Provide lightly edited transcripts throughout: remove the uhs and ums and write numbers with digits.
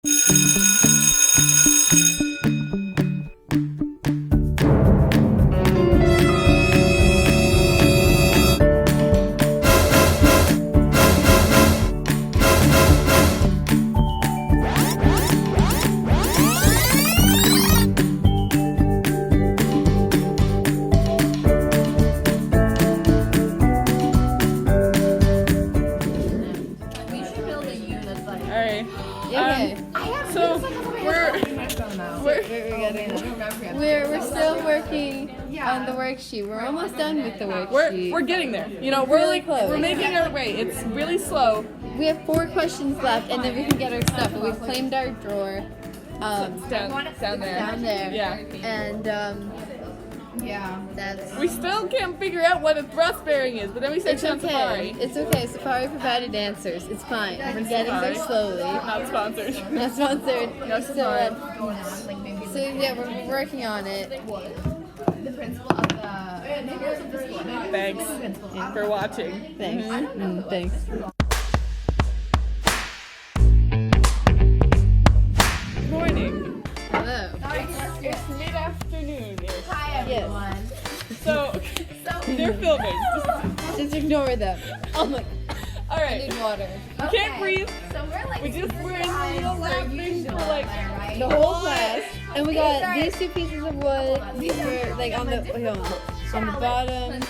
We're still working on the worksheet. We're almost done with the worksheet. We're getting there. You know, we're really close. We're making our way. It's really slow. We have 4 questions left, and then we can get our stuff. But we've claimed our drawer. Down there. Down there. Yeah. And that's. We still can't figure out what a thrust bearing is, but then we said on Safari. It's okay. Safari provided answers. It's fine. We're getting there slowly. Not sponsored. Not sponsored. No Safari. So yeah, we're working on it. The principal of the school. Thanks for watching. Thanks. Thanks. Good morning. Hello. It's mid-afternoon. Hi everyone. So they're filming. Just ignore them. Oh my. All I right. need water. Can't breathe. So we're We're in real laughing for like The whole class. And we got these 2 pieces of wood. These were like on the bottom.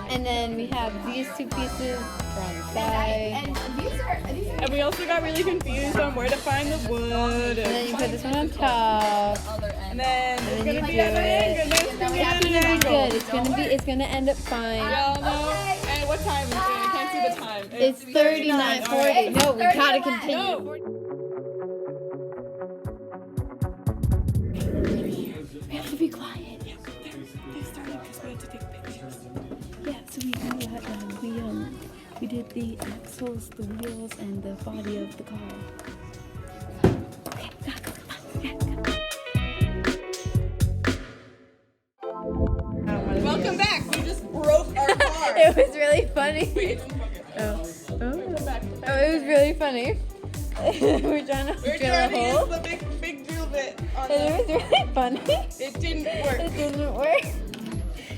And then we have these 2 pieces on the side. And these are And we also got really confused on where to find the wood. And then you put this one on top. And then it's then gonna you be do at an angle. It's gonna be at an It's angle. good. It's gonna end up We fine. all know. And what time is it? I can't see the time. It's 39:40. No, we gotta continue. No. We have to be quiet. They started because we had to take pictures. Yeah, so we did the axles, the wheels, and the body of the car. Okay, go. Welcome back. We just broke our car. It was really funny. Come back. Oh, it was really funny. We're trying to We're drill a trying to hole. use the big drill bit on And it was really funny. It didn't work. It didn't work.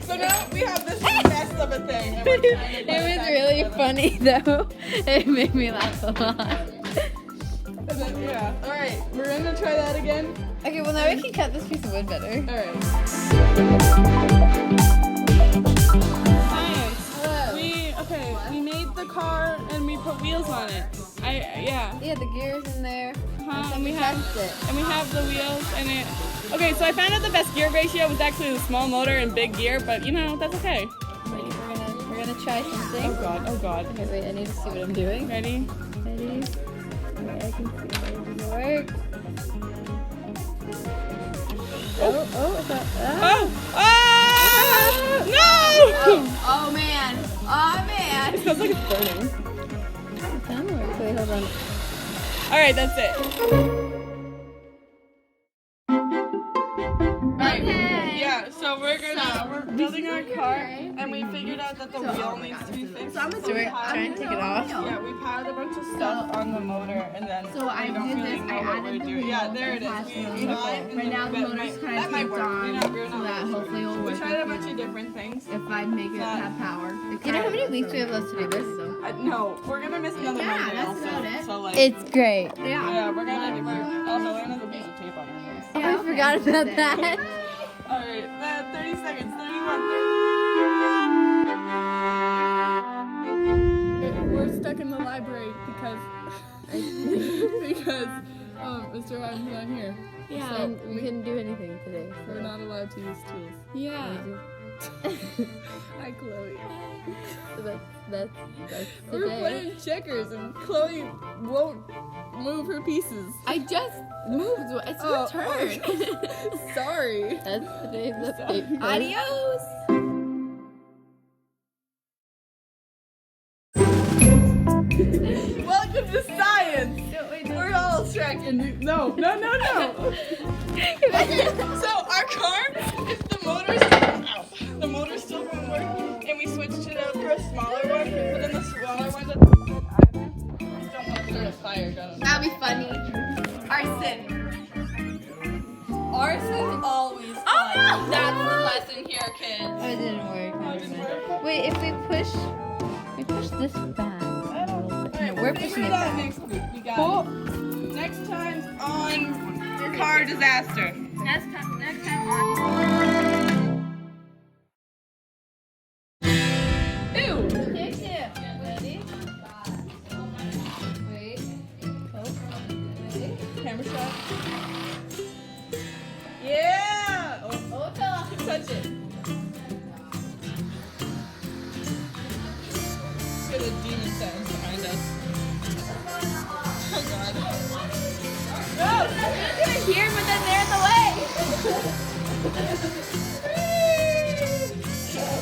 So now we have this mess of a thing. And we're trying to It get was back really together. funny though. It made me laugh a lot. And then, yeah. All right. We're gonna try that again. Okay, well now we can cut this piece of wood better. All right. Science. Hello. We made the car and we put wheels on it. Yeah. Yeah, the gears in there. And we have Test it. the wheels and it. Okay, so I found out the best gear ratio was actually the small motor and big gear, but you know that's okay. We're gonna try something. Oh god. Okay, wait, I need to see what I'm doing. Ready? Ready? Okay, I can see if it doesn't work. Oh, it's not. No! Oh man. It feels like it's burning. It kind of works. Wait, hold on. All right, that's it. Right. Yeah. So we're building our car, and we figured out that the wheel needs to be fixed. So So we're trying to take it off. Yeah, we piled a bunch of stuff on the motor, and then So I we don't did really this. know I what added we're the doing. wheel. Yeah, there it is. Right now the motor's kind of taped on, so that hopefully will We work. tried a bunch of different things. If I make it have power. Do you know how many weeks we have left to do this? No, we're gonna miss another Monday that's also. about it. So like, It's great. yeah, we're gonna do. Also, learn another piece of tape on our nose. I forgot about that. All right, 30 seconds. 31. We're stuck in the library because Mr. Adam's not here. Yeah, So and we couldn't do anything today. we're not allowed to use tools. Yeah. Hi, Chloe. So that's We're today. playing checkers and Chloe won't move her pieces. I just moved. It's your turn. Sorry. That's today's update. Adios. Welcome to science. We're all tracking. No. So our car, if the motor still won't work, and we switched it out for a smaller one, but then the smaller one don't want to start a fire. That'd be funny. Arson. Arson always fun. That's the lesson here, kids. Oh, it didn't work. Never mind. Wait, if we push this back. No, we're pushing it back. Next week. You got it. Next time's on car disaster. Next time on. Ew. Ready? Wait. Camera shot. Yeah. Oh, touch it. Hear the demon sounds behind us. Oh God. No. Here, but then they're in the way.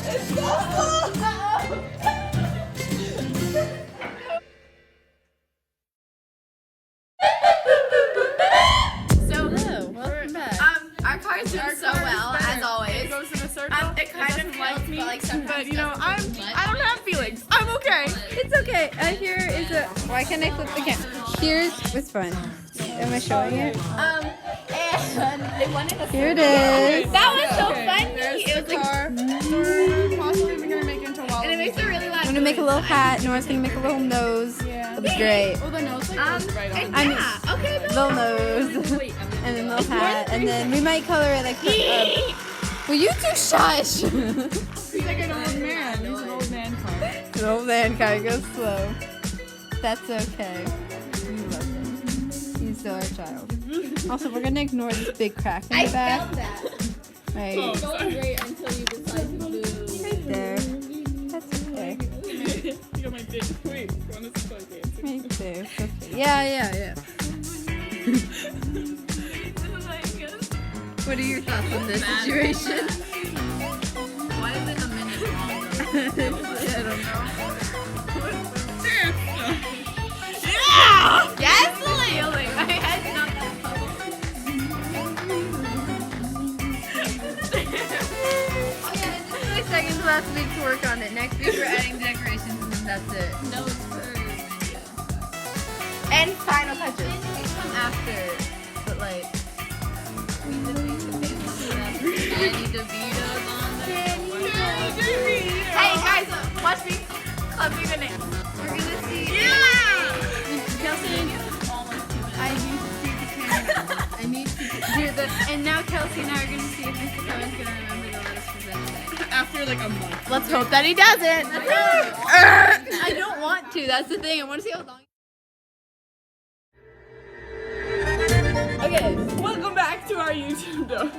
It's so slow. So, Welcome back. our car's doing so well, as always. It goes in a circle. It kind of like me, but sometimes you know, I don't have feelings. I'm okay. It's okay. Here is a. Why can't I flip the camera? Here's what's fun. Am I showing it? and they wanted us. Here it is. That was so Okay, funny. there's It was the like, car. We're possibly gonna make it into a and it makes it really loud. I'm gonna make a little hat. Nora's gonna make a little nose. Yeah. It'll be great. Oh, the nose like goes right on. I mean, Yeah. Okay. little nose. And then little hat. And then we might color it like. Will you two shush? He's like an old man. He's an old man car. The old man car goes slow. That's okay. We love him. He's still our child. Also, we're gonna ignore this big crack in the back. that. Right, Oh, sorry. Great until you decide to move. right there. That's okay. You got my dick. Wait, you want us to play dancing? Right there. It's okay. Yeah. What are your thoughts on this situation? Why is it a minute long? I don't know. Yeah! Yes, Lily. My head's not that Oh yeah, this is my second to last week to work on it. Next week we're adding decorations and then that's it. No, it's for And final touches. These come after, but like. Danny DeVito's on there. Hey guys, watch me clubbing the nails. We're gonna see. Kelsey, I need to see the camera. I need to hear this. And now Kelsey and I are gonna see if Mr. Kevin's gonna remember to let us present it. After like a month. Let's hope that he doesn't. I don't want to. That's the thing. I want to see how long. Okay, welcome back to our YouTube though.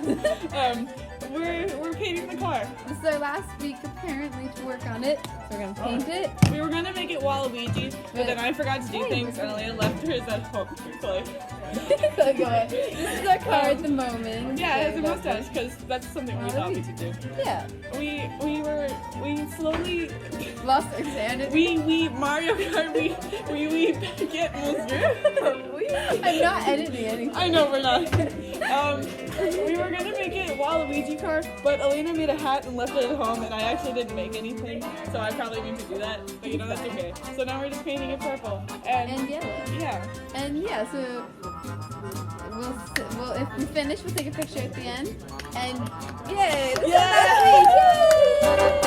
We're painting the car. This is our last week apparently to work on it. So we're gonna paint it. We were gonna make it Waluigi, but then I forgot to do things and Elena left hers at home. So like, Okay. This is our car at the moment. yeah, it has a mustache because that's something we thought we could do. Yeah. We slowly Lost our sanity. we Mario Kart we get Musgur. I'm not editing anything. I know we're not. We were gonna make it Waluigi car, but Elena made a hat and left it at home, and I actually didn't make anything, so I probably need to do that. But you know that's okay. So now we're just painting it purple And yellow. yeah. And yeah, so we'll if we finish, we'll take a picture at the end. And yay! This is our last week! Yay!